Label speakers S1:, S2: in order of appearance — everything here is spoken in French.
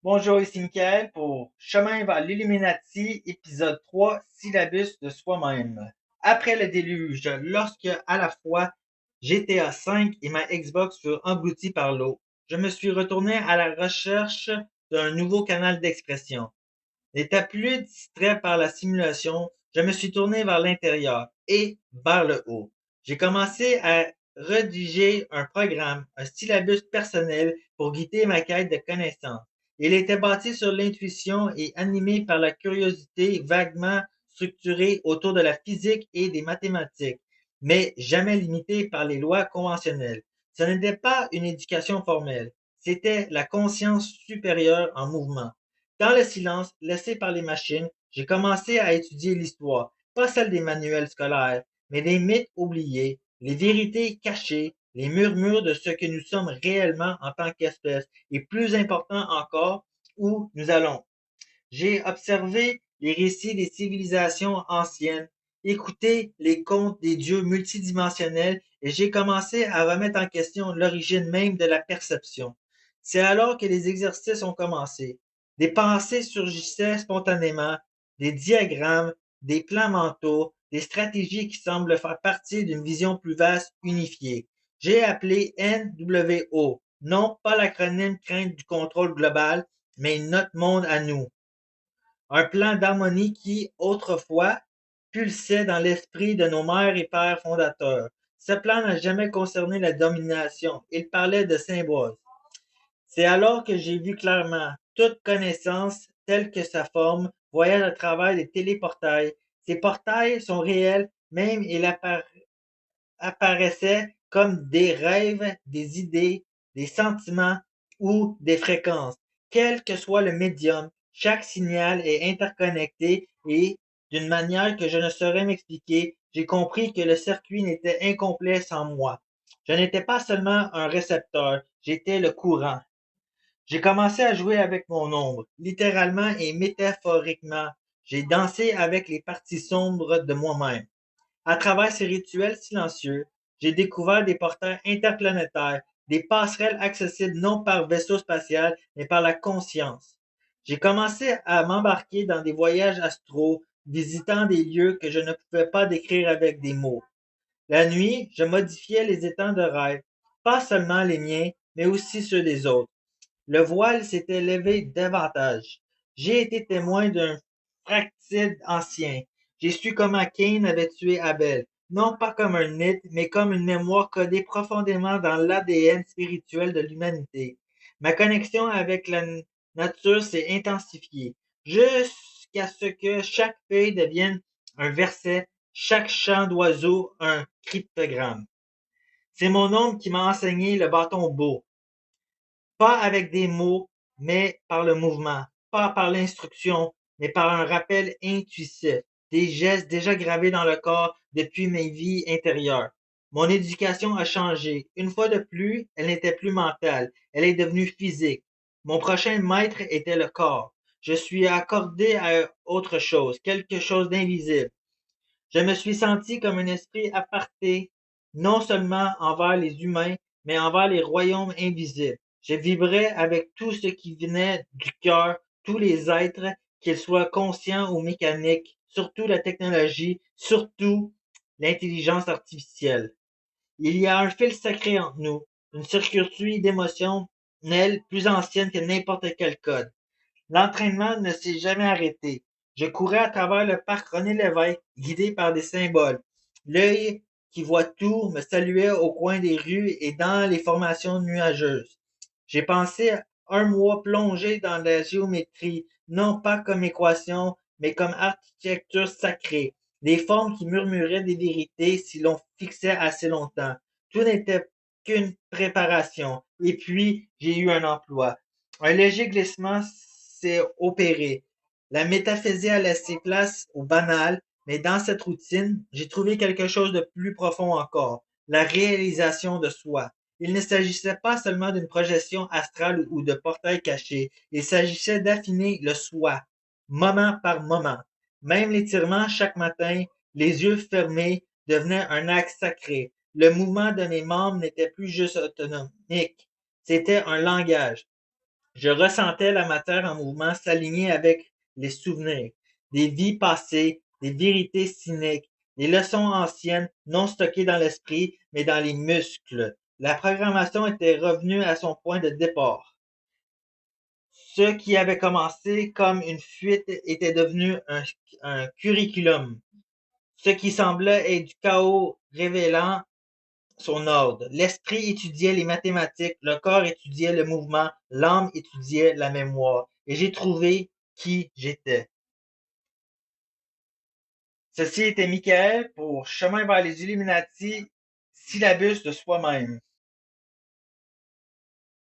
S1: Bonjour, ici Michael pour Chemin vers l'Illuminati, épisode 3, Syllabus de soi-même. Après le déluge, lorsque à la fois GTA 5 et ma Xbox furent engloutis par l'eau, je me suis retourné à la recherche d'un nouveau canal d'expression. N'étant plus distrait par la simulation, je me suis tourné vers l'intérieur et vers le haut. J'ai commencé à rédiger un programme, un syllabus personnel pour guider ma quête de connaissances. Il était bâti sur l'intuition et animé par la curiosité vaguement structurée autour de la physique et des mathématiques, mais jamais limité par les lois conventionnelles. Ce n'était pas une éducation formelle, c'était la conscience supérieure en mouvement. Dans le silence laissé par les machines, j'ai commencé à étudier l'histoire, pas celle des manuels scolaires, mais des mythes oubliés, les vérités cachées, les murmures de ce que nous sommes réellement en tant qu'espèce, et plus important encore, où nous allons. J'ai observé les récits des civilisations anciennes, écouté les contes des dieux multidimensionnels et j'ai commencé à remettre en question l'origine même de la perception. C'est alors que les exercices ont commencé. Des pensées surgissaient spontanément, des diagrammes, des plans mentaux, des stratégies qui semblent faire partie d'une vision plus vaste, unifiée. J'ai appelé NWO, non pas l'acronyme crainte du contrôle global, mais notre monde à nous. Un plan d'harmonie qui, autrefois, pulsait dans l'esprit de nos mères et pères fondateurs. Ce plan n'a jamais concerné la domination, il parlait de symboles. C'est alors que j'ai vu clairement toute connaissance telle que sa forme voyage à travers les téléportails. Ces portails sont réels, même ils apparaissaient comme des rêves, des idées, des sentiments ou des fréquences. Quel que soit le médium, chaque signal est interconnecté et, d'une manière que je ne saurais m'expliquer, j'ai compris que le circuit n'était incomplet sans moi. Je n'étais pas seulement un récepteur, j'étais le courant. J'ai commencé à jouer avec mon ombre, littéralement et métaphoriquement. J'ai dansé avec les parties sombres de moi-même. À travers ces rituels silencieux, j'ai découvert des portails interplanétaires, des passerelles accessibles non par vaisseau spatial, mais par la conscience. J'ai commencé à m'embarquer dans des voyages astraux, visitant des lieux que je ne pouvais pas décrire avec des mots. La nuit, je modifiais les étangs de rêve, pas seulement les miens, mais aussi ceux des autres. Le voile s'était levé davantage. J'ai été témoin d'un fractide ancien. J'ai su comment Cain avait tué Abel, non pas comme un mythe, mais comme une mémoire codée profondément dans l'ADN spirituel de l'humanité. Ma connexion avec la nature s'est intensifiée, jusqu'à ce que chaque feuille devienne un verset, chaque chant d'oiseau un cryptogramme. C'est mon ombre qui m'a enseigné le bâton beau, pas avec des mots, mais par le mouvement, pas par l'instruction, mais par un rappel intuitif, des gestes déjà gravés dans le corps depuis mes vies intérieures. Mon éducation a changé. Une fois de plus, elle n'était plus mentale, elle est devenue physique. Mon prochain maître était le corps. Je suis accordé à autre chose, quelque chose d'invisible. Je me suis senti comme un esprit aparté, non seulement envers les humains, mais envers les royaumes invisibles. Je vibrais avec tout ce qui venait du cœur, tous les êtres, qu'ils soient conscients ou mécaniques, surtout la technologie, surtout l'intelligence artificielle. Il y a un fil sacré entre nous, une circuiterie d'émotions plus ancienne que n'importe quel code. L'entraînement ne s'est jamais arrêté. Je courais à travers le parc René Lévesque, guidé par des symboles. L'œil qui voit tout me saluait au coin des rues et dans les formations nuageuses. J'ai pensé un mois plongé dans la géométrie, non pas comme équation, mais comme architecture sacrée, des formes qui murmuraient des vérités si l'on fixait assez longtemps. Tout n'était qu'une préparation. Et puis, j'ai eu un emploi. Un léger glissement s'est opéré. La métaphysique a laissé place au banal, mais dans cette routine, j'ai trouvé quelque chose de plus profond encore, la réalisation de soi. Il ne s'agissait pas seulement d'une projection astrale ou de portail caché, il s'agissait d'affiner le soi, moment par moment. Même l'étirement chaque matin, les yeux fermés, devenait un acte sacré. Le mouvement de mes membres n'était plus juste autonomique, c'était un langage. Je ressentais la matière en mouvement s'aligner avec les souvenirs, des vies passées, des vérités cyniques, des leçons anciennes non stockées dans l'esprit, mais dans les muscles. La programmation était revenue à son point de départ. Ce qui avait commencé comme une fuite était devenu un curriculum. Ce qui semblait être du chaos révélant son ordre. L'esprit étudiait les mathématiques, le corps étudiait le mouvement, l'âme étudiait la mémoire. Et j'ai trouvé qui j'étais. Ceci était Michael pour Chemin vers les Illuminati, syllabus de soi-même.